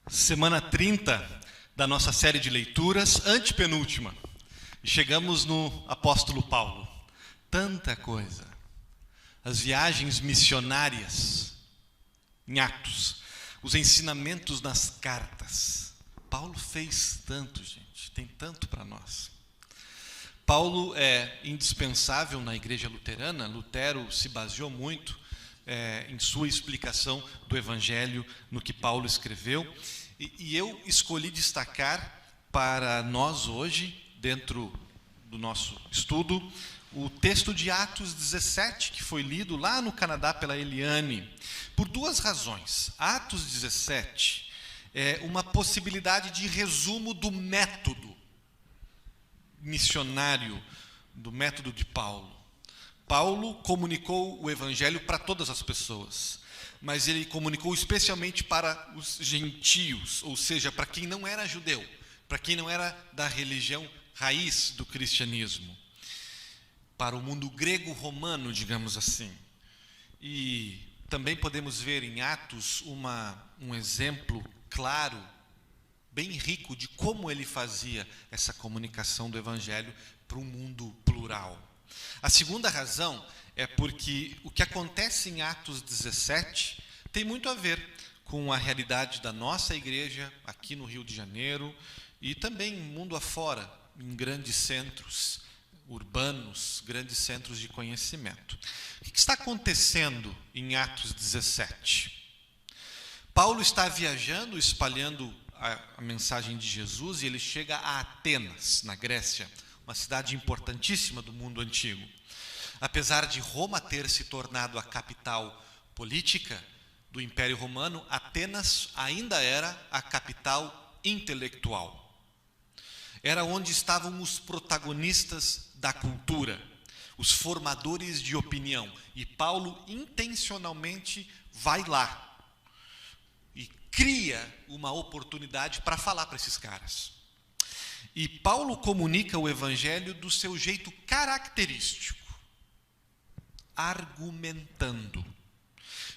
Semana 30 da nossa série de leituras, antepenúltima. E chegamos no apóstolo Paulo. Tanta coisa. As viagens missionárias em Atos, os ensinamentos nas cartas. Paulo fez tanto, gente, tem tanto para nós. Paulo é indispensável na igreja luterana. Lutero se baseou muito em sua explicação do Evangelho no que Paulo escreveu. E eu escolhi destacar para nós hoje, dentro do nosso estudo, o texto de Atos 17, que foi lido lá no Canadá pela Eliane, por duas razões. Atos 17 é uma possibilidade de resumo do método missionário, do método de Paulo. Paulo comunicou o Evangelho para todas as pessoas, mas ele comunicou especialmente para os gentios, ou seja, para quem não era judeu, para quem não era da religião raiz do cristianismo, para o mundo grego-romano, digamos assim. E também podemos ver em Atos um exemplo claro, bem rico, de como ele fazia essa comunicação do Evangelho para um mundo plural. A segunda razão é porque o que acontece em Atos 17 tem muito a ver com a realidade da nossa igreja aqui no Rio de Janeiro e também mundo afora, em grandes centros urbanos, grandes centros de conhecimento. O que está acontecendo em Atos 17? Paulo está viajando, espalhando a mensagem de Jesus, e ele chega a Atenas, na Grécia, uma cidade importantíssima do mundo antigo. Apesar de Roma ter se tornado a capital política do Império Romano, Atenas ainda era a capital intelectual. Era onde estavam os protagonistas da cultura, os formadores de opinião. E Paulo intencionalmente vai lá e cria uma oportunidade para falar para esses caras. E Paulo comunica o Evangelho do seu jeito característico, argumentando.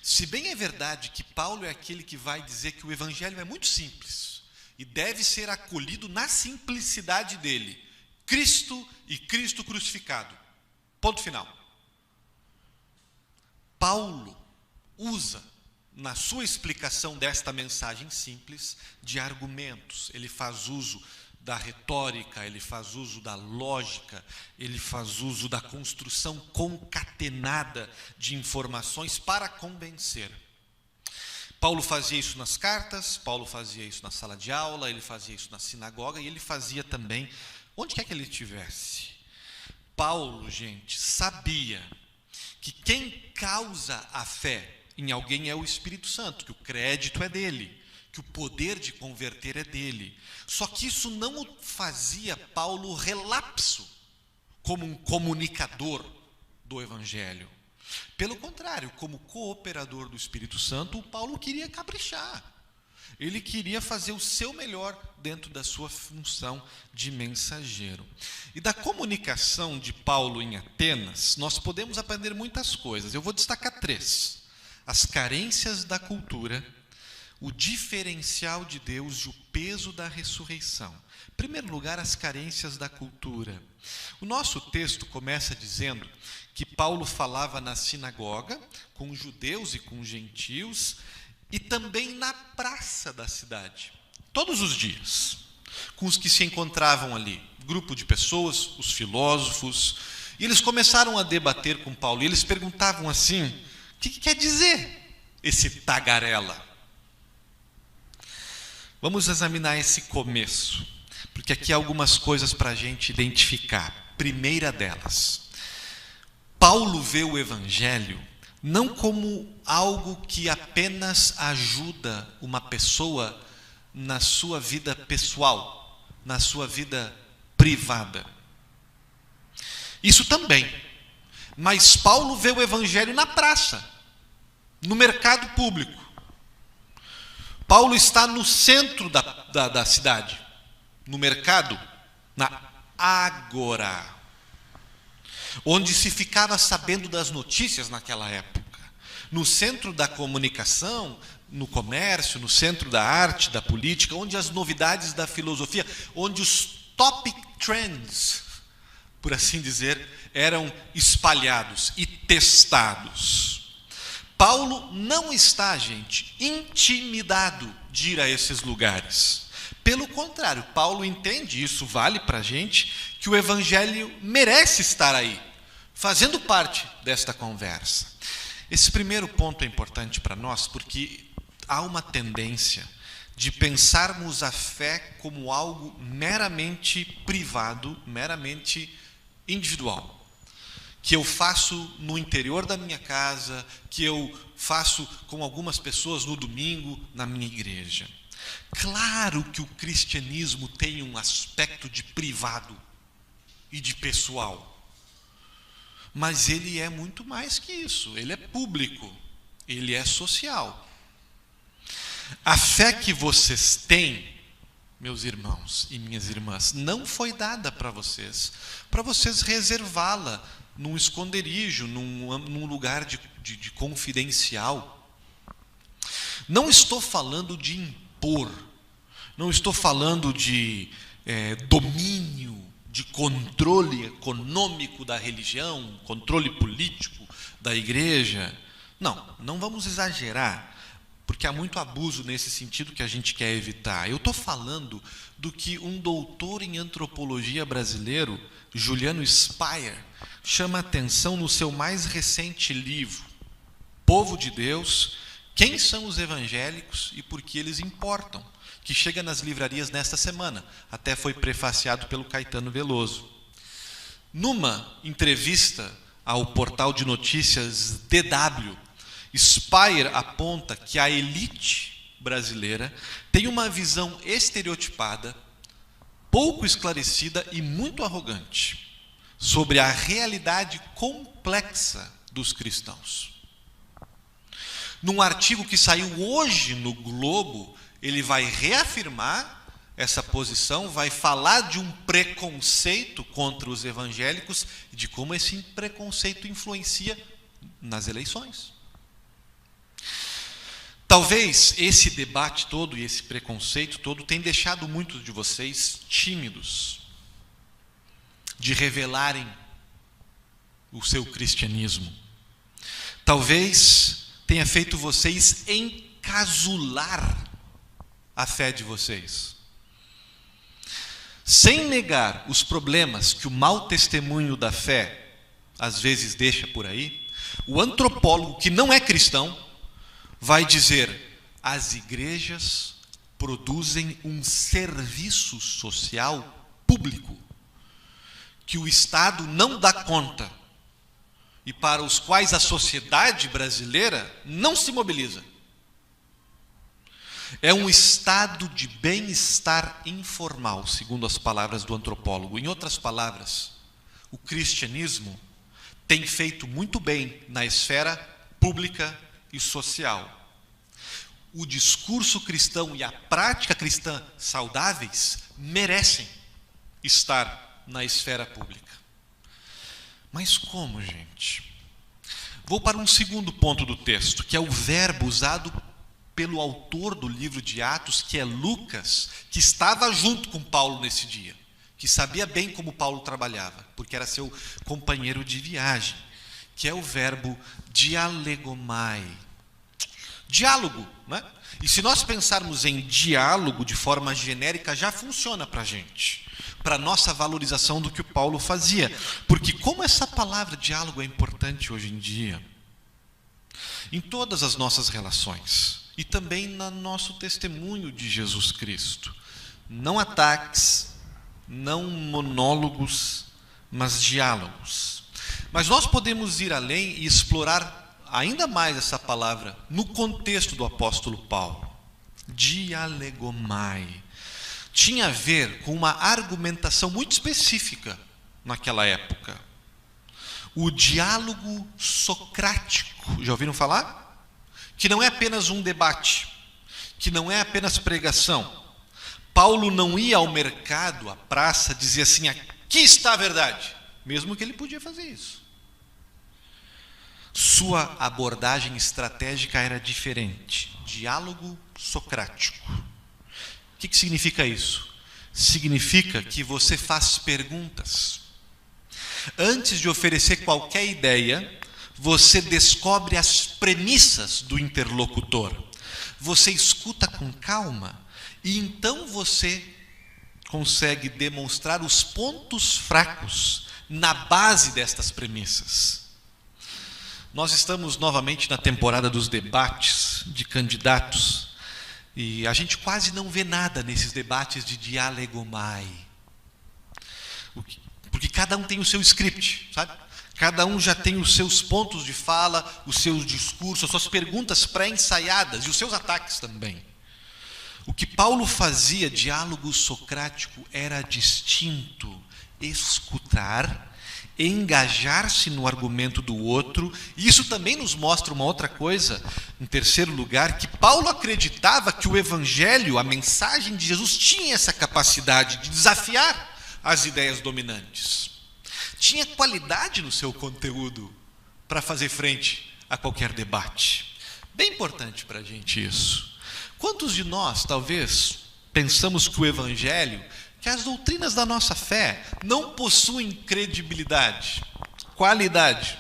Se bem é verdade que Paulo é aquele que vai dizer que o Evangelho é muito simples e deve ser acolhido na simplicidade dele, Cristo e Cristo crucificado. Ponto final. Paulo usa, na sua explicação desta mensagem simples, de argumentos. Ele faz uso da retórica, ele faz uso da lógica, ele faz uso da construção concatenada de informações para convencer. Paulo fazia isso nas cartas, Paulo fazia isso na sala de aula, ele fazia isso na sinagoga e ele fazia também onde quer que ele estivesse. Paulo, gente, sabia que quem causa a fé em alguém é o Espírito Santo, que o crédito é dele, que o poder de converter é dele. Só que isso não o fazia Paulo relapso como um comunicador do Evangelho. Pelo contrário, como cooperador do Espírito Santo, o Paulo queria caprichar. Ele queria fazer o seu melhor dentro da sua função de mensageiro. E da comunicação de Paulo em Atenas, nós podemos aprender muitas coisas. Eu vou destacar 3. As carências da cultura, o diferencial de Deus e o peso da ressurreição. Em primeiro lugar, as carências da cultura. O nosso texto começa dizendo que Paulo falava na sinagoga, com judeus e com gentios, e também na praça da cidade, todos os dias, com os que se encontravam ali, grupo de pessoas, os filósofos, e eles começaram a debater com Paulo, e eles perguntavam assim: o que quer dizer esse tagarela? Vamos examinar esse começo, porque aqui há algumas coisas para a gente identificar. Primeira delas, Paulo vê o Evangelho não como algo que apenas ajuda uma pessoa na sua vida pessoal, na sua vida privada. Isso também. Mas Paulo vê o Evangelho na praça, no mercado público. Paulo está no centro da cidade, no mercado, na ágora, onde se ficava sabendo das notícias naquela época. No centro da comunicação, no comércio, no centro da arte, da política, onde as novidades da filosofia, onde os top trends, por assim dizer, eram espalhados e testados. Paulo não está, gente, intimidado de ir a esses lugares. Pelo contrário, Paulo entende, isso vale para a gente, que o evangelho merece estar aí, fazendo parte desta conversa. Esse primeiro ponto é importante para nós, porque há uma tendência de pensarmos a fé como algo meramente privado, meramente individual. Que eu faço no interior da minha casa, que eu faço com algumas pessoas no domingo na minha igreja. Claro que o cristianismo tem um aspecto de privado e de pessoal. Mas ele é muito mais que isso. Ele é público, ele é social. A fé que vocês têm, meus irmãos e minhas irmãs, não foi dada para vocês reservá-la num esconderijo, num lugar de confidencial. Não estou falando de impor, não estou falando de domínio, de controle econômico da religião, controle político da igreja. Não vamos exagerar, porque há muito abuso nesse sentido que a gente quer evitar. Eu estou falando do que um doutor em antropologia brasileiro, Juliano Speyer, chama a atenção no seu mais recente livro, Povo de Deus, quem são os evangélicos e por que eles importam, que chega nas livrarias nesta semana, até foi prefaciado pelo Caetano Veloso. Numa entrevista ao portal de notícias DW, Speyer aponta que a elite brasileira tem uma visão estereotipada, pouco esclarecida e muito arrogante sobre a realidade complexa dos cristãos. Num artigo que saiu hoje no Globo, ele vai reafirmar essa posição, vai falar de um preconceito contra os evangélicos e de como esse preconceito influencia nas eleições. Talvez esse debate todo e esse preconceito todo tenha deixado muitos de vocês tímidos de revelarem o seu cristianismo. Talvez tenha feito vocês encasular a fé de vocês. Sem negar os problemas que o mau testemunho da fé às vezes deixa por aí, o antropólogo que não é cristão vai dizer: as igrejas produzem um serviço social público que o Estado não dá conta e para os quais a sociedade brasileira não se mobiliza. É um estado de bem-estar informal, segundo as palavras do antropólogo. Em outras palavras, o cristianismo tem feito muito bem na esfera pública e social. O discurso cristão e a prática cristã saudáveis merecem estar na esfera pública. Mas como, gente? Vou para um segundo ponto do texto, que é o verbo usado pelo autor do livro de Atos, que é Lucas, que estava junto com Paulo nesse dia, que sabia bem como Paulo trabalhava, porque era seu companheiro de viagem, que é o verbo dialegomai. Diálogo, né? E se nós pensarmos em diálogo de forma genérica, já funciona para a gente, para a nossa valorização do que o Paulo fazia. Porque como essa palavra diálogo é importante hoje em dia, em todas as nossas relações, e também no nosso testemunho de Jesus Cristo. Não ataques, não monólogos, mas diálogos. Mas nós podemos ir além e explorar ainda mais essa palavra no contexto do apóstolo Paulo. Dialegomai. Tinha a ver com uma argumentação muito específica naquela época. O diálogo socrático. Já ouviram falar? Que não é apenas um debate, que não é apenas pregação. Paulo não ia ao mercado, à praça, dizer assim: aqui está a verdade, mesmo que ele podia fazer isso. Sua abordagem estratégica era diferente. Diálogo socrático. O que significa isso? Significa que você faz perguntas. Antes de oferecer qualquer ideia, você descobre as premissas do interlocutor. Você escuta com calma e então você consegue demonstrar os pontos fracos na base destas premissas. Nós estamos novamente na temporada dos debates de candidatos e a gente quase não vê nada nesses debates de dialegomai. Porque cada um tem o seu script, sabe? Cada um já tem os seus pontos de fala, os seus discursos, as suas perguntas pré-ensaiadas e os seus ataques também. O que Paulo fazia, diálogo socrático, era distinto: escutar, engajar-se no argumento do outro. E isso também nos mostra uma outra coisa, em terceiro lugar, que Paulo acreditava que o Evangelho, a mensagem de Jesus, tinha essa capacidade de desafiar as ideias dominantes. Tinha qualidade no seu conteúdo para fazer frente a qualquer debate. Bem importante para a gente isso. Quantos de nós, talvez, pensamos que o Evangelho, que as doutrinas da nossa fé não possuem credibilidade, qualidade,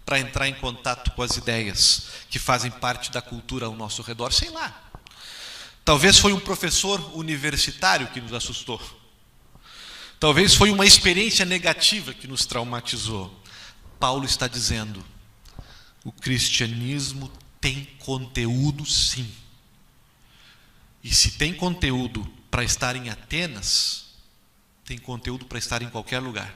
para entrar em contato com as ideias que fazem parte da cultura ao nosso redor? Sei lá. Talvez foi um professor universitário que nos assustou. Talvez foi uma experiência negativa que nos traumatizou. Paulo está dizendo: o cristianismo tem conteúdo, sim. E se tem conteúdo para estar em Atenas, tem conteúdo para estar em qualquer lugar.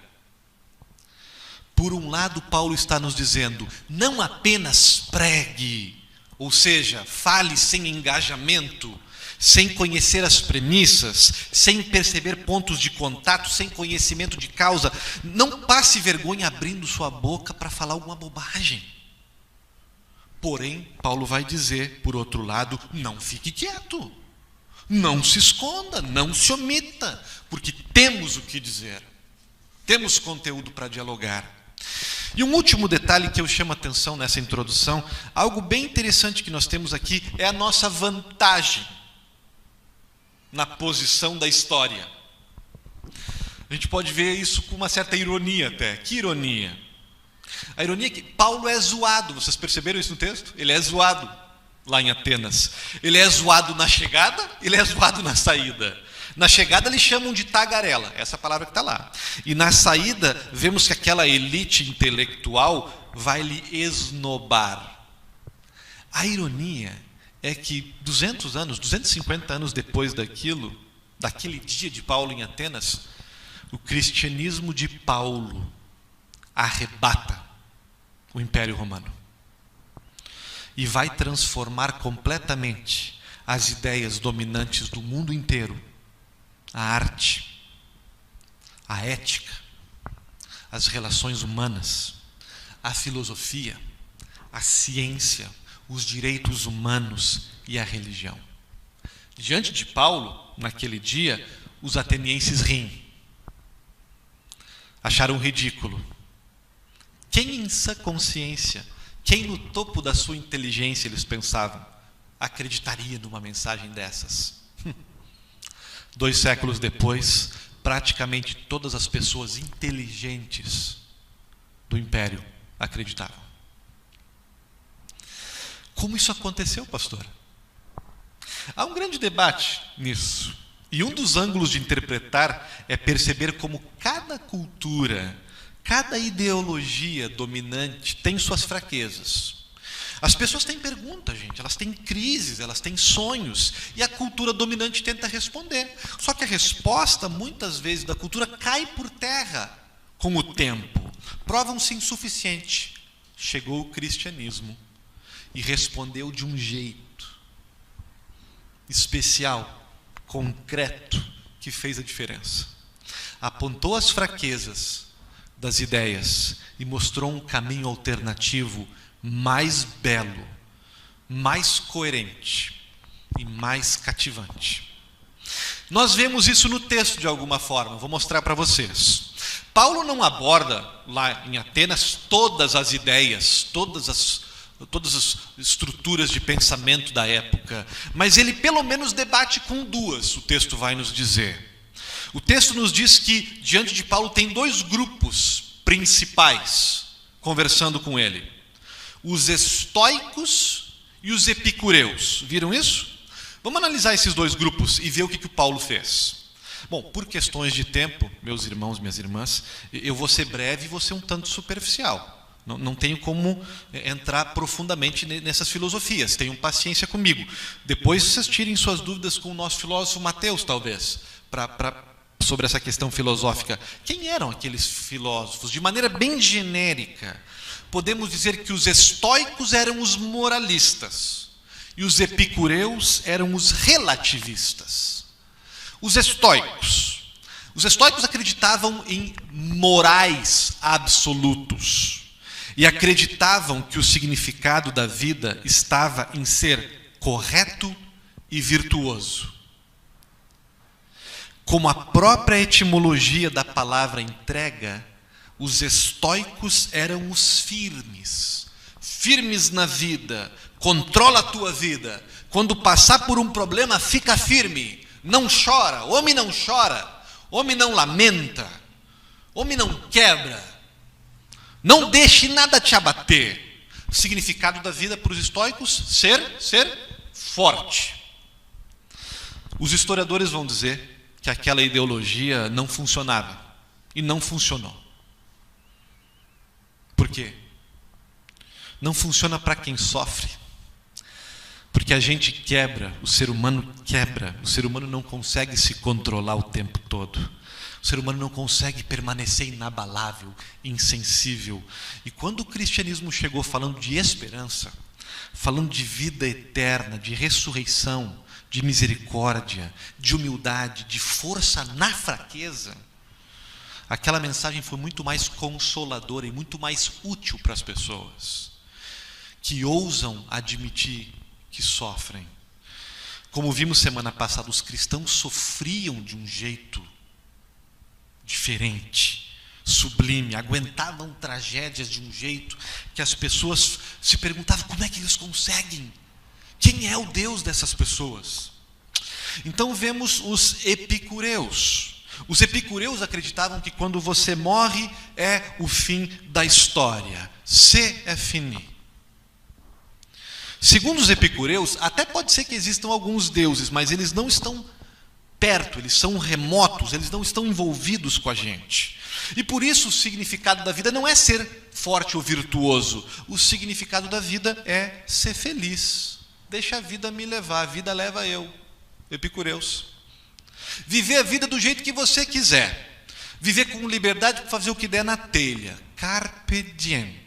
Por um lado, Paulo está nos dizendo: não apenas pregue, ou seja, fale sem engajamento, sem conhecer as premissas, sem perceber pontos de contato, sem conhecimento de causa. Não passe vergonha abrindo sua boca para falar alguma bobagem. Porém, Paulo vai dizer, por outro lado, não fique quieto. Não se esconda, não se omita, porque temos o que dizer. Temos conteúdo para dialogar. E um último detalhe que eu chamo a atenção nessa introdução, algo bem interessante que nós temos aqui, é a nossa vantagem na posição da história. A gente pode ver isso com uma certa ironia até. Que ironia? A ironia é que Paulo é zoado. Vocês perceberam isso no texto? Ele é zoado lá em Atenas. Ele é zoado na chegada, ele é zoado na saída. Na chegada eles chamam de tagarela, essa palavra que está lá. E na saída vemos que aquela elite intelectual vai lhe esnobar. A ironia é que 250 anos depois daquele dia de Paulo em Atenas, o cristianismo de Paulo arrebata o Império Romano e vai transformar completamente as ideias dominantes do mundo inteiro, a arte, a ética, as relações humanas, a filosofia, a ciência, os direitos humanos e a religião. Diante de Paulo, naquele dia, os atenienses riem. Acharam ridículo. Quem em sã consciência, quem no topo da sua inteligência, eles pensavam, acreditaria numa mensagem dessas? 2 séculos depois, praticamente todas as pessoas inteligentes do Império acreditavam. Como isso aconteceu, pastor? Há um grande debate nisso. E um dos ângulos de interpretar é perceber como cada cultura, cada ideologia dominante tem suas fraquezas. As pessoas têm perguntas, gente, elas têm crises, elas têm sonhos, e a cultura dominante tenta responder. Só que a resposta, muitas vezes, da cultura cai por terra com o tempo. Provam-se insuficiente. Chegou o cristianismo e respondeu de um jeito especial, concreto, que fez a diferença. Apontou as fraquezas das ideias e mostrou um caminho alternativo mais belo, mais coerente e mais cativante. Nós vemos isso no texto de alguma forma, vou mostrar para vocês. Paulo não aborda lá em Atenas todas as ideias, todas as estruturas de pensamento da época, mas ele pelo menos debate com duas, o texto vai nos dizer. O texto nos diz que diante de Paulo tem dois grupos principais conversando com ele: os estoicos e os epicureus. Viram isso? Vamos analisar esses dois grupos e ver o que o Paulo fez. Bom, por questões de tempo, meus irmãos, minhas irmãs, eu vou ser breve e vou ser um tanto superficial. Não tenho como entrar profundamente nessas filosofias. Tenham paciência comigo. Depois vocês tirem suas dúvidas com o nosso filósofo Mateus, talvez, sobre essa questão filosófica. Quem eram aqueles filósofos? De maneira bem genérica, podemos dizer que os estoicos eram os moralistas e os epicureus eram os relativistas. Os estoicos acreditavam em morais absolutos e acreditavam que o significado da vida estava em ser correto e virtuoso. Como a própria etimologia da palavra entrega, os estoicos eram os firmes na vida. Controla a tua vida. Quando passar por um problema, fica firme. Não chora, homem não chora, homem não lamenta, homem não quebra. Não deixe nada te abater. O significado da vida para os estoicos, ser forte. Os historiadores vão dizer que aquela ideologia não funcionava. E não funcionou. Por quê? Não funciona para quem sofre. Porque a gente quebra, o ser humano não consegue se controlar o tempo todo. O ser humano não consegue permanecer inabalável, insensível. E quando o cristianismo chegou falando de esperança, falando de vida eterna, de ressurreição, de misericórdia, de humildade, de força na fraqueza, aquela mensagem foi muito mais consoladora e muito mais útil para as pessoas que ousam admitir que sofrem. Como vimos semana passada, os cristãos sofriam de um jeito diferente, sublime, aguentavam tragédias de um jeito que as pessoas se perguntavam como é que eles conseguem? Quem é o Deus dessas pessoas? Então vemos os epicureus. Os epicureus acreditavam que quando você morre é o fim da história. C'est fini. Segundo os epicureus, até pode ser que existam alguns deuses, mas eles não estão perto, eles são remotos, eles não estão envolvidos com a gente. E por isso o significado da vida não é ser forte ou virtuoso. O significado da vida é ser feliz. Deixa a vida me levar, a vida leva eu. Epicureus. Viver a vida do jeito que você quiser. Viver com liberdade para fazer o que der na telha. Carpe diem.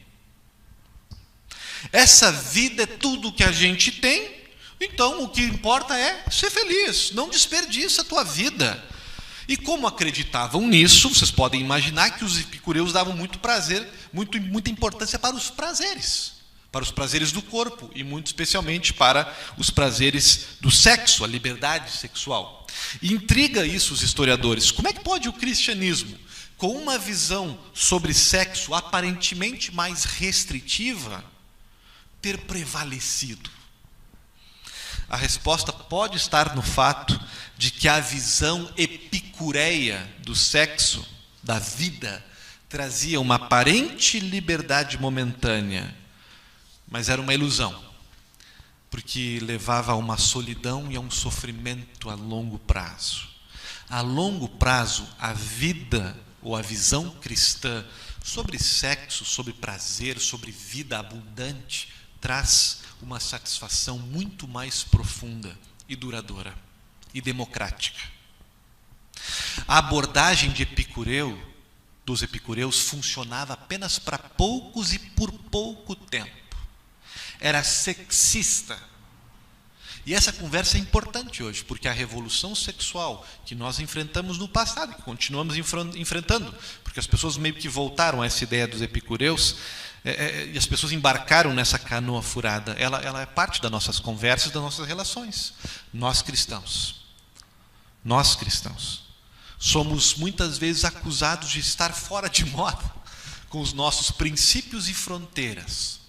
Essa vida é tudo que a gente tem, então o que importa é ser feliz, não desperdiça a tua vida. E como acreditavam nisso, vocês podem imaginar que os epicureus davam muito prazer, muita importância para os prazeres do corpo, e muito especialmente para os prazeres do sexo, a liberdade sexual. E intriga isso os historiadores. Como é que pode o cristianismo, com uma visão sobre sexo aparentemente mais restritiva, ter prevalecido? A resposta pode estar no fato de que a visão epicureia do sexo, da vida, trazia uma aparente liberdade momentânea, mas era uma ilusão, porque levava a uma solidão e a um sofrimento a longo prazo. A longo prazo, a vida ou a visão cristã sobre sexo, sobre prazer, sobre vida abundante, traz uma satisfação muito mais profunda e duradoura e democrática. A abordagem dos epicureus funcionava apenas para poucos e por pouco tempo. Era sexista. E essa conversa é importante hoje, porque a revolução sexual que nós enfrentamos no passado, que continuamos enfrentando, porque as pessoas meio que voltaram a essa ideia dos epicureus, e as pessoas embarcaram nessa canoa furada. Ela é parte das nossas conversas, das nossas relações. Nós cristãos Nós cristãos somos muitas vezes acusados de estar fora de moda com os nossos princípios e fronteiras.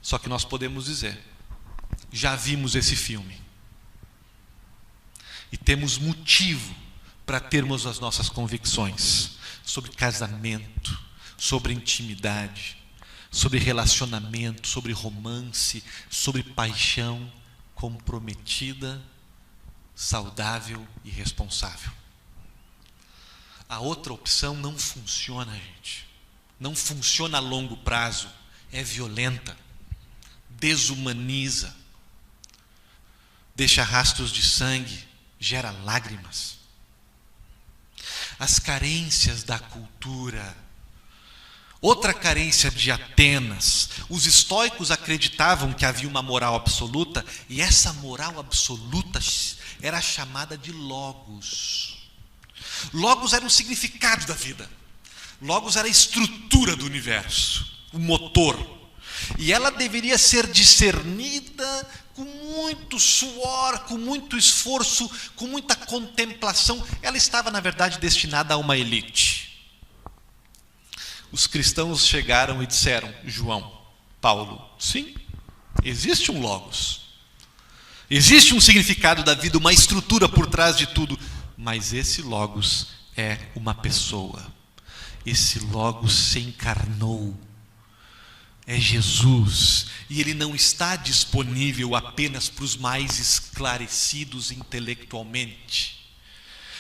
Só que nós podemos dizer: já vimos esse filme. E temos motivo para termos as nossas convicções sobre casamento, sobre intimidade, sobre relacionamento, sobre romance, sobre paixão comprometida, saudável e responsável. A outra opção não funciona, gente. Não funciona a longo prazo. É violenta, desumaniza, deixa rastros de sangue, gera lágrimas. As carências da cultura. Outra carência de Atenas. Os estoicos acreditavam que havia uma moral absoluta, e essa moral absoluta era chamada de logos. Logos era o significado da vida. Logos era a estrutura do universo, o motor. E ela deveria ser discernida com muito suor, com muito esforço, com muita contemplação. Ela estava, na verdade, destinada a uma elite. Os cristãos chegaram e disseram: João, Paulo, sim, existe um logos. Existe um significado da vida, uma estrutura por trás de tudo. Mas esse logos é uma pessoa. Esse logos se encarnou. É Jesus. E ele não está disponível apenas para os mais esclarecidos intelectualmente,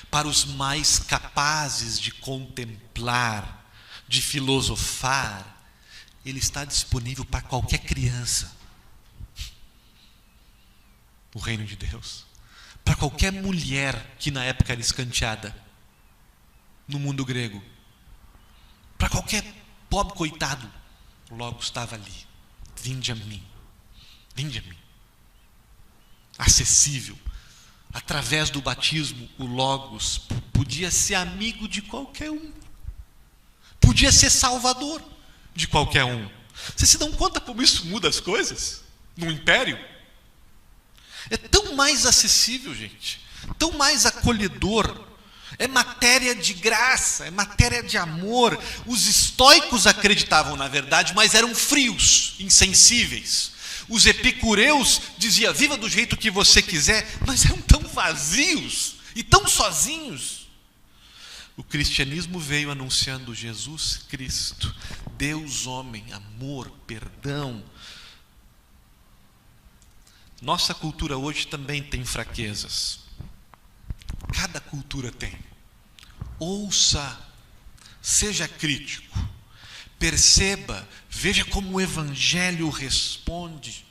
para os mais capazes de contemplar, de filosofar. Ele está disponível para qualquer criança. O reino de Deus. Para qualquer mulher que na época era escanteada no mundo grego. Para qualquer pobre coitado, o Logos estava ali. Vinde a mim. Vinde a mim. Acessível. Através do batismo, o Logos podia ser amigo de qualquer um. Podia ser salvador de qualquer um. Vocês se dão conta como isso muda as coisas? No império? É tão mais acessível, gente. Tão mais acolhedor. É matéria de graça, é matéria de amor. Os estoicos acreditavam na verdade, mas eram frios, insensíveis. Os epicureus diziam: viva do jeito que você quiser, mas eram tão vazios e tão sozinhos. O cristianismo veio anunciando Jesus Cristo, Deus homem, amor, perdão. Nossa cultura hoje também tem fraquezas. Cada cultura tem. Ouça, seja crítico, perceba, veja como o Evangelho responde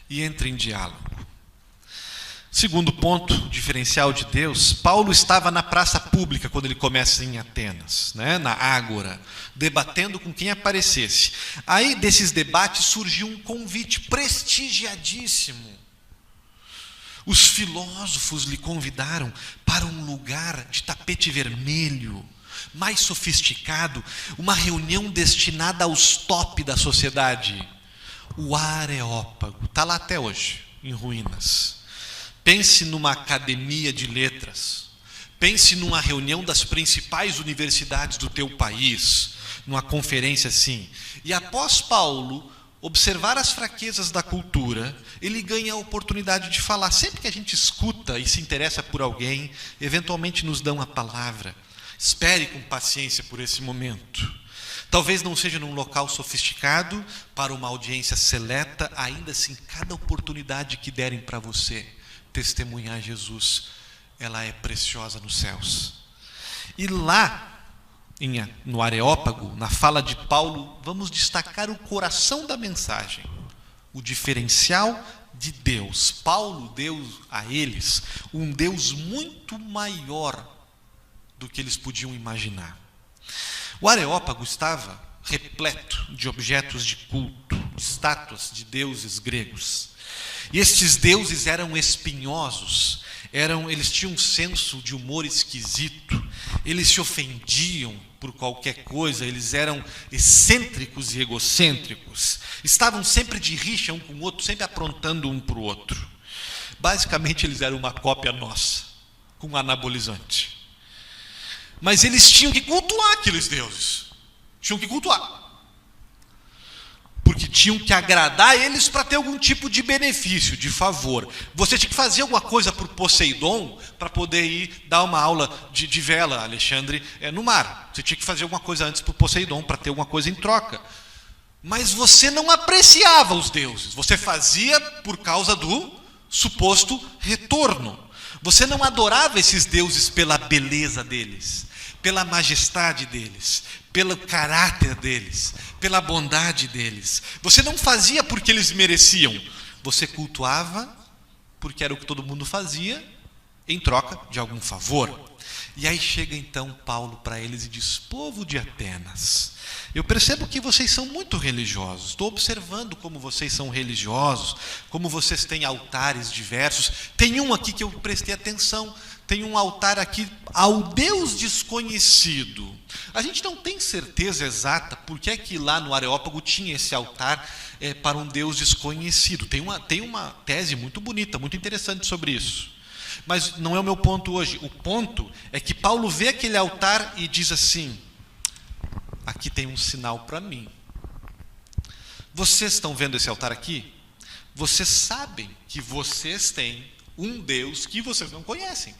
e entre em diálogo. Segundo ponto, diferencial de Deus, Paulo estava na praça pública quando ele começa em Atenas, na Ágora, debatendo com quem aparecesse. Aí desses debates surgiu um convite prestigiadíssimo. Os filósofos lhe convidaram para um lugar de tapete vermelho, mais sofisticado, uma reunião destinada aos top da sociedade. O Areópago, está lá até hoje, em ruínas. Pense numa academia de letras, pense numa reunião das principais universidades do teu país, numa conferência assim. E após Paulo observar as fraquezas da cultura, ele ganha a oportunidade de falar. Sempre que a gente escuta e se interessa por alguém, eventualmente nos dão a palavra. Espere com paciência por esse momento. Talvez não seja num local sofisticado, para uma audiência seleta, ainda assim, cada oportunidade que derem para você testemunhar Jesus, ela é preciosa nos céus. E lá, no Areópago, na fala de Paulo, vamos destacar o coração da mensagem, o diferencial de Deus. Paulo deu a eles um Deus muito maior do que eles podiam imaginar. O Areópago estava repleto de objetos de culto, de estátuas de deuses gregos. E estes deuses eram espinhosos, eles tinham um senso de humor esquisito, eles se ofendiam por qualquer coisa, eles eram excêntricos e egocêntricos, estavam sempre de rixa um com o outro, sempre aprontando um para o outro. Basicamente, eles eram uma cópia nossa, com anabolizante. Mas eles tinham que cultuar aqueles deuses. Tinham que cultuar. Porque tinham que agradar eles para ter algum tipo de benefício, de favor. Você tinha que fazer alguma coisa por Poseidon para poder ir dar uma aula de vela, Alexandre, no mar. Você tinha que fazer alguma coisa antes por Poseidon para ter alguma coisa em troca. Mas você não apreciava os deuses. Você fazia por causa do suposto retorno. Você não adorava esses deuses pela beleza deles, pela majestade deles, pelo caráter deles, pela bondade deles. Você não fazia porque eles mereciam. Você cultuava porque era o que todo mundo fazia em troca de algum favor. E aí chega então Paulo para eles e diz: povo de Atenas, eu percebo que vocês são muito religiosos. Estou observando como vocês são religiosos, como vocês têm altares diversos. Tem um aqui que eu prestei atenção. Tem um altar aqui ao Deus desconhecido. A gente não tem certeza exata porque é que lá no Areópago tinha esse altar para um Deus desconhecido. Tem uma tese muito bonita, muito interessante sobre isso. Mas não é o meu ponto hoje. O ponto é que Paulo vê aquele altar e diz assim: aqui tem um sinal para mim. Vocês estão vendo esse altar aqui? Vocês sabem que vocês têm um Deus que vocês não conhecem.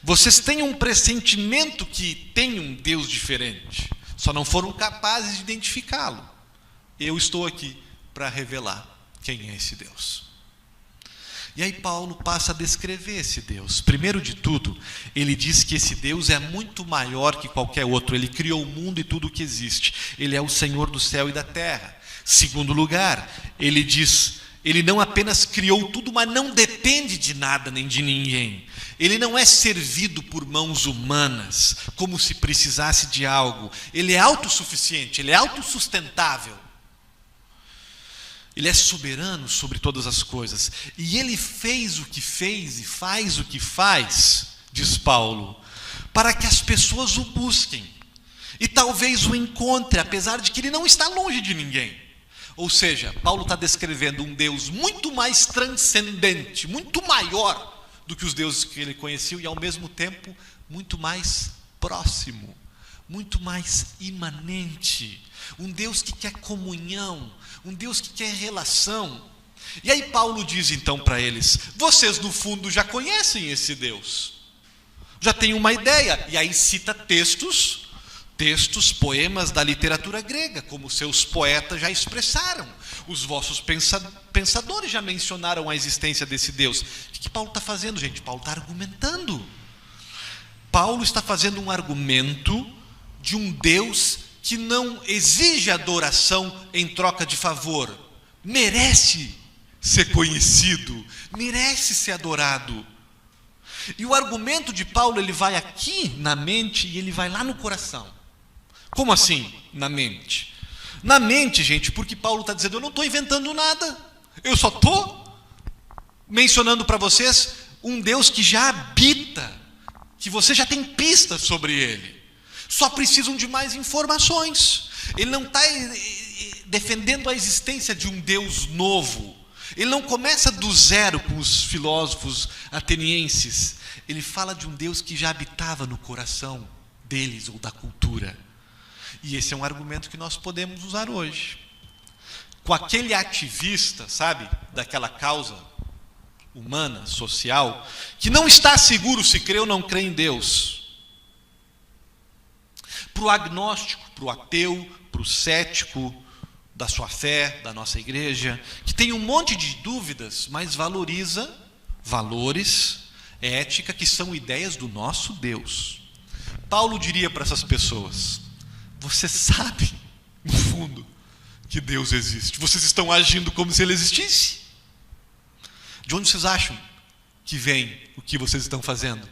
Vocês têm um pressentimento que tem um Deus diferente. Só não foram capazes de identificá-lo. Eu estou aqui para revelar quem é esse Deus. E aí Paulo passa a descrever esse Deus. Primeiro de tudo, ele diz que esse Deus é muito maior que qualquer outro. Ele criou o mundo e tudo o que existe. Ele é o Senhor do céu e da terra. Segundo lugar, ele diz: ele não apenas criou tudo, mas não depende de nada nem de ninguém. Ele não é servido por mãos humanas, como se precisasse de algo. Ele é autossuficiente, ele é autossustentável. Ele é soberano sobre todas as coisas. E ele fez o que fez e faz o que faz, diz Paulo, para que as pessoas o busquem. E talvez o encontre, apesar de que ele não está longe de ninguém. Ou seja, Paulo está descrevendo um Deus muito mais transcendente, muito maior do que os deuses que ele conhecia, e ao mesmo tempo muito mais próximo, muito mais imanente. Um Deus que quer comunhão, um Deus que quer relação. E aí Paulo diz então para eles: vocês no fundo já conhecem esse Deus, já têm uma ideia. E aí cita textos, poemas da literatura grega, como seus poetas já expressaram. Os vossos pensadores já mencionaram a existência desse Deus. O que Paulo está fazendo, gente? Paulo está argumentando. Paulo está fazendo um argumento de um Deus que não exige adoração em troca de favor. Merece ser conhecido, merece ser adorado. E o argumento de Paulo, ele vai aqui na mente e ele vai lá no coração. Como assim, na mente? Na mente, gente, porque Paulo está dizendo: eu não estou inventando nada. Eu só estou mencionando para vocês um Deus que já habita, que você já tem pistas sobre ele. Só precisam de mais informações. Ele não está defendendo a existência de um Deus novo. Ele não começa do zero com os filósofos atenienses. Ele fala de um Deus que já habitava no coração deles ou da cultura. E esse é um argumento que nós podemos usar hoje. Com aquele ativista, sabe, daquela causa humana, social, que não está seguro se crê ou não crê em Deus. Para o agnóstico, para o ateu, para o cético da sua fé, da nossa igreja, que tem um monte de dúvidas, mas valoriza valores, ética, que são ideias do nosso Deus. Paulo diria para essas pessoas: vocês sabem, no fundo, que Deus existe. Vocês estão agindo como se Ele existisse. De onde vocês acham que vem o que vocês estão fazendo?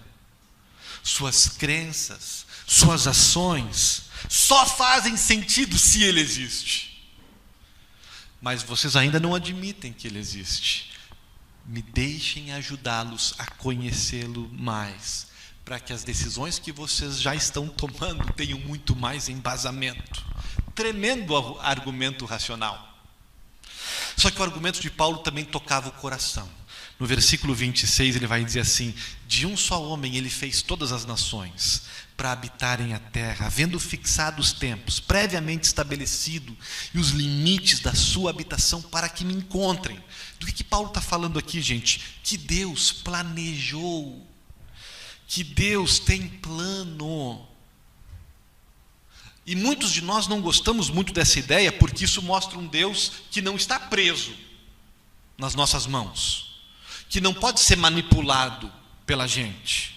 Suas crenças, suas ações só fazem sentido se Ele existe. Mas vocês ainda não admitem que Ele existe. Me deixem ajudá-los a conhecê-lo mais, para que as decisões que vocês já estão tomando tenham muito mais embasamento. Tremendo argumento racional. Só que o argumento de Paulo também tocava o coração. No versículo 26 ele vai dizer assim: de um só homem ele fez todas as nações para habitarem a terra, havendo fixado os tempos, previamente estabelecido, e os limites da sua habitação para que me encontrem. Do que Paulo está falando aqui, gente? Que Deus planejou, que Deus tem plano. E muitos de nós não gostamos muito dessa ideia, porque isso mostra um Deus que não está preso nas nossas mãos, que não pode ser manipulado pela gente.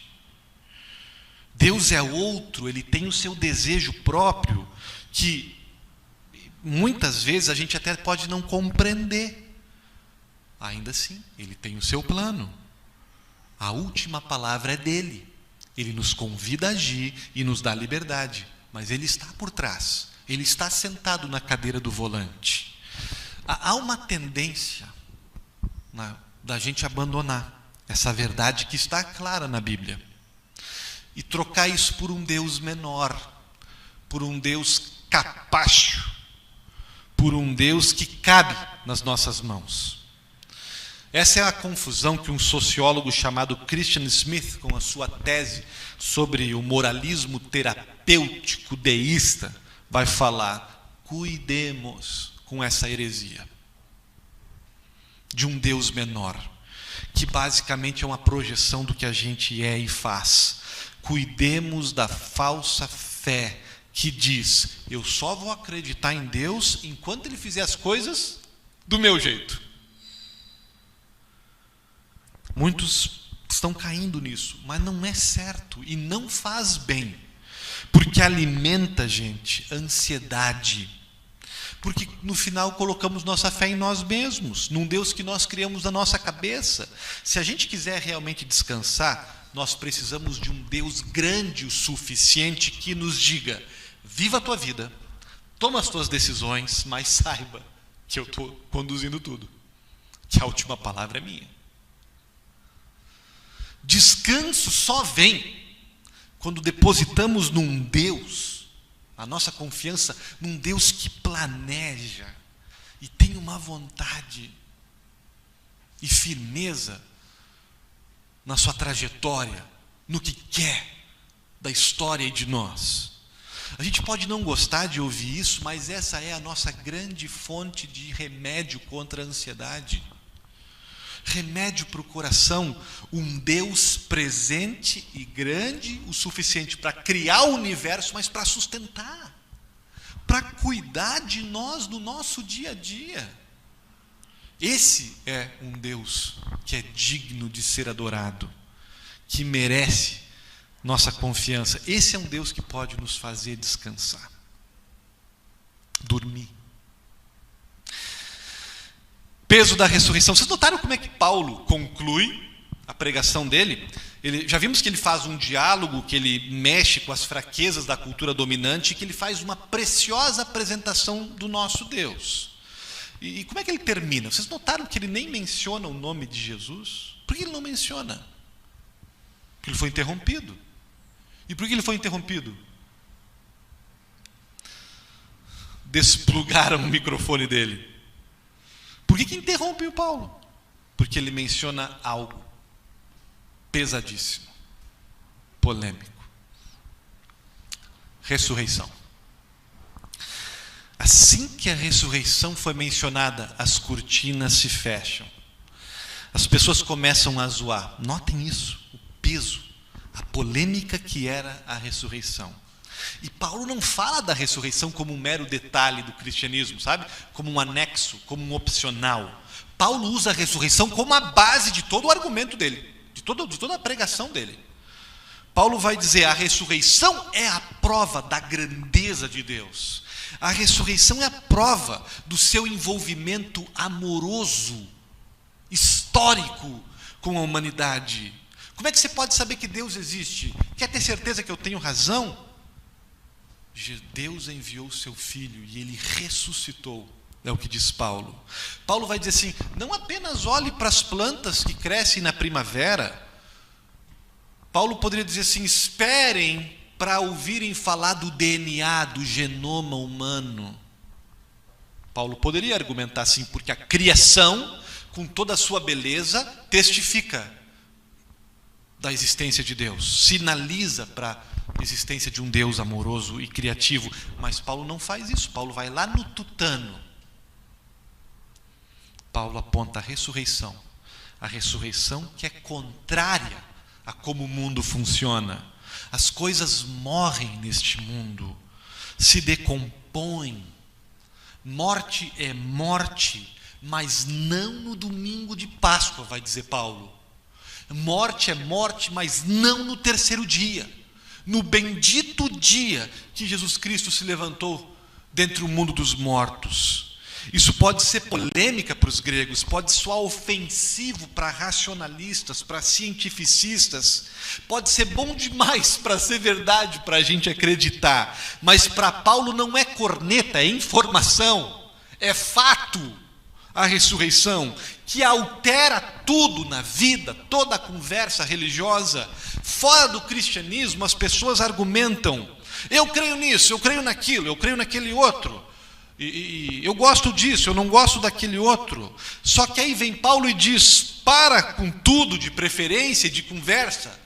Deus é outro, Ele tem o seu desejo próprio, que muitas vezes a gente até pode não compreender. Ainda assim, Ele tem o seu plano. A última palavra é dele. Ele nos convida a agir e nos dá liberdade, mas Ele está por trás, Ele está sentado na cadeira do volante. Há uma tendência da gente abandonar essa verdade que está clara na Bíblia e trocar isso por um Deus menor, por um Deus capacho, por um Deus que cabe nas nossas mãos. Essa é a confusão que um sociólogo chamado Christian Smith, com a sua tese sobre o moralismo terapêutico deísta, vai falar. Cuidemos com essa heresia de um Deus menor, que basicamente é uma projeção do que a gente é e faz. Cuidemos da falsa fé que diz: eu só vou acreditar em Deus enquanto Ele fizer as coisas do meu jeito. Muitos estão caindo nisso, mas não é certo e não faz bem, porque alimenta, gente, ansiedade. Porque no final colocamos nossa fé em nós mesmos, num Deus que nós criamos na nossa cabeça. Se a gente quiser realmente descansar, nós precisamos de um Deus grande o suficiente que nos diga: viva a tua vida, toma as tuas decisões, mas saiba que eu estou conduzindo tudo, que a última palavra é minha. Descanso só vem quando depositamos num Deus, a nossa confiança num Deus que planeja e tem uma vontade e firmeza na sua trajetória, no que quer da história e de nós. A gente pode não gostar de ouvir isso, mas essa é a nossa grande fonte de remédio contra a ansiedade. Remédio para o coração, um Deus presente e grande o suficiente para criar o universo, mas para sustentar, para cuidar de nós no nosso dia a dia. Esse é um Deus que é digno de ser adorado, que merece nossa confiança. Esse é um Deus que pode nos fazer descansar, dormir. Peso da ressurreição. Vocês notaram como é que Paulo conclui a pregação dele? Já vimos que ele faz um diálogo, que ele mexe com as fraquezas da cultura dominante, que ele faz uma preciosa apresentação do nosso Deus. E como é que ele termina? Vocês notaram que ele nem menciona o nome de Jesus? Por que ele não menciona? Porque ele foi interrompido. E por que ele foi interrompido? Desplugaram o microfone dele. Por que interrompe o Paulo? Porque ele menciona algo pesadíssimo, polêmico. Ressurreição. Assim que a ressurreição foi mencionada, as cortinas se fecham. As pessoas começam a zoar. Notem isso, o peso, a polêmica que era a ressurreição. E Paulo não fala da ressurreição como um mero detalhe do cristianismo, sabe? Como um anexo, como um opcional. Paulo usa a ressurreição como a base de todo o argumento dele, de toda a pregação dele. Paulo vai dizer: a ressurreição é a prova da grandeza de Deus. A ressurreição é a prova do seu envolvimento amoroso, histórico com a humanidade. Como é que você pode saber que Deus existe? Quer ter certeza que eu tenho razão? Deus enviou o seu Filho e Ele ressuscitou, é o que diz Paulo. Paulo vai dizer assim: não apenas olhe para as plantas que crescem na primavera. Paulo poderia dizer assim: esperem para ouvirem falar do DNA, do genoma humano. Paulo poderia argumentar assim, porque a criação, com toda a sua beleza, testifica da existência de Deus, sinaliza para a existência de um Deus amoroso e criativo. Mas Paulo não faz isso. Paulo vai lá no tutano. Paulo aponta a ressurreição que é contrária a como o mundo funciona. As coisas morrem neste mundo, se decompõem. Morte é morte, mas não no domingo de Páscoa, vai dizer Paulo. Morte é morte, mas não no terceiro dia, no bendito dia que Jesus Cristo se levantou dentre o mundo dos mortos. Isso pode ser polêmica para os gregos, pode soar ofensivo para racionalistas, para cientificistas, pode ser bom demais para ser verdade, para a gente acreditar, mas para Paulo não é corneta, é informação, é fato. A ressurreição, que altera tudo na vida, toda a conversa religiosa. Fora do cristianismo, as pessoas argumentam: eu creio nisso, eu creio naquilo, eu creio naquele outro, e eu gosto disso, eu não gosto daquele outro. Só que aí vem Paulo e diz: para com tudo de preferência e de conversa,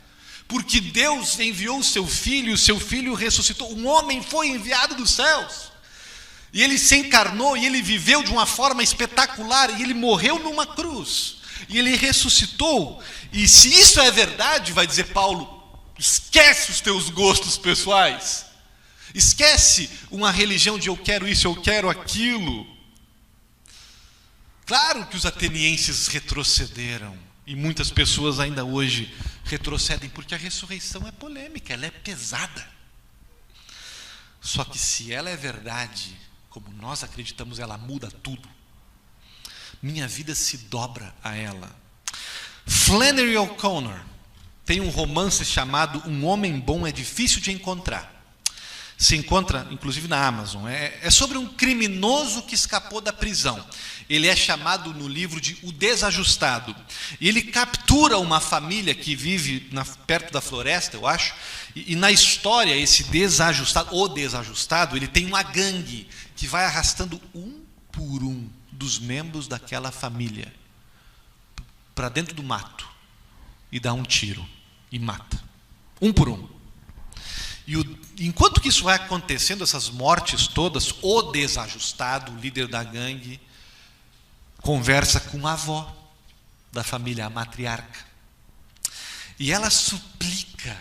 porque Deus enviou o seu filho ressuscitou. Um homem foi enviado dos céus, e ele se encarnou, e ele viveu de uma forma espetacular, e ele morreu numa cruz, e ele ressuscitou. E se isso é verdade, vai dizer Paulo, esquece os teus gostos pessoais, esquece uma religião de eu quero isso, eu quero aquilo. Claro que os atenienses retrocederam, e muitas pessoas ainda hoje retrocedem, porque a ressurreição é polêmica, ela é pesada. Só que se ela é verdade, como nós acreditamos, ela muda tudo. Minha vida se dobra a ela. Flannery O'Connor tem um romance chamado Um Homem Bom é Difícil de Encontrar. Se encontra, inclusive, na Amazon. É sobre um criminoso que escapou da prisão. Ele é chamado no livro de O Desajustado. E ele captura uma família que vive perto da floresta, eu acho. E na história, esse desajustado, ele tem uma gangue que vai arrastando um por um dos membros daquela família para dentro do mato e dá um tiro e mata, um por um. E enquanto que isso vai acontecendo, essas mortes todas, o desajustado, o líder da gangue, conversa com a avó da família, a matriarca, e ela suplica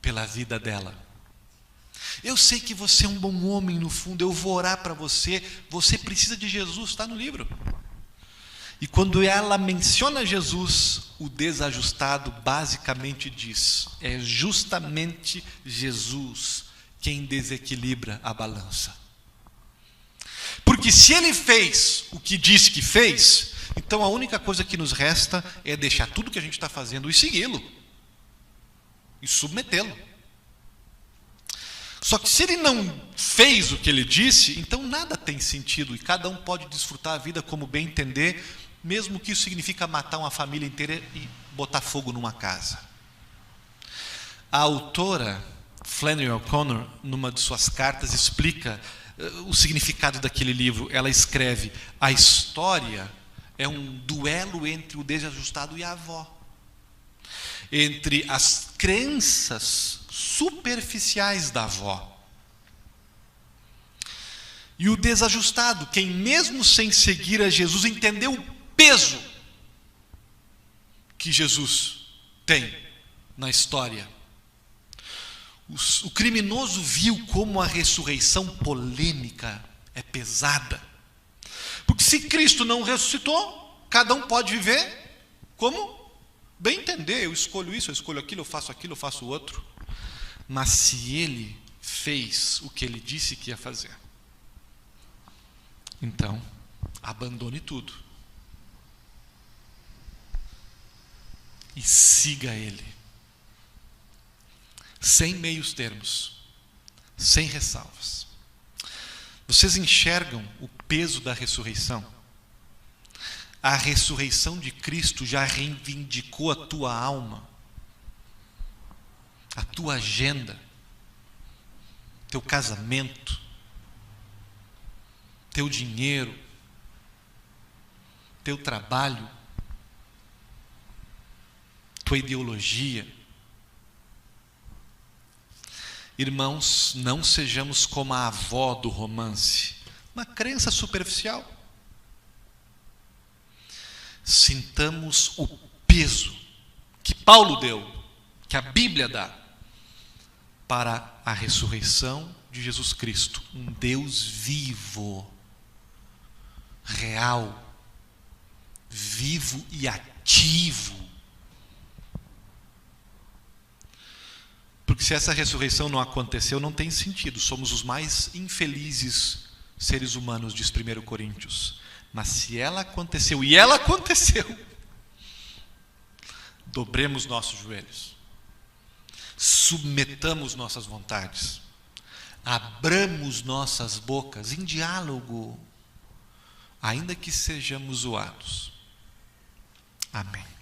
pela vida dela. Eu sei que você é um bom homem no fundo, eu vou orar para você, você precisa de Jesus, está no livro. E quando ela menciona Jesus, o desajustado basicamente diz: é justamente Jesus quem desequilibra a balança. Porque se ele fez o que disse que fez, então a única coisa que nos resta é deixar tudo que a gente está fazendo e segui-lo, e submetê-lo. Só que se ele não fez o que ele disse, então nada tem sentido, e cada um pode desfrutar a vida como bem entender, mesmo que isso significa matar uma família inteira e botar fogo numa casa. A autora Flannery O'Connor, numa de suas cartas, explica o significado daquele livro. Ela escreve: a história é um duelo entre o desajustado e a avó, entre as crenças superficiais da avó e o desajustado, quem mesmo sem seguir a Jesus entendeu o peso que Jesus tem na história. O criminoso viu como a ressurreição polêmica é pesada, porque se Cristo não ressuscitou, cada um pode viver como bem entender. Eu escolho isso, eu escolho aquilo, eu faço o outro. Mas se ele fez o que ele disse que ia fazer, então abandone tudo e siga ele, sem meios termos, sem ressalvas. Vocês enxergam o peso da ressurreição? A ressurreição de Cristo já reivindicou a tua alma, a tua agenda, teu casamento, teu dinheiro, teu trabalho, tua ideologia. Irmãos, não sejamos como a avó do romance, uma crença superficial. Sintamos o peso que Paulo deu, que a Bíblia dá, para a ressurreição de Jesus Cristo, um Deus vivo, real, vivo e ativo. Porque se essa ressurreição não aconteceu, não tem sentido. Somos os mais infelizes seres humanos, diz 1 Coríntios. Mas se ela aconteceu, e ela aconteceu, dobremos nossos joelhos, submetamos nossas vontades, abramos nossas bocas em diálogo, ainda que sejamos zoados. Amém.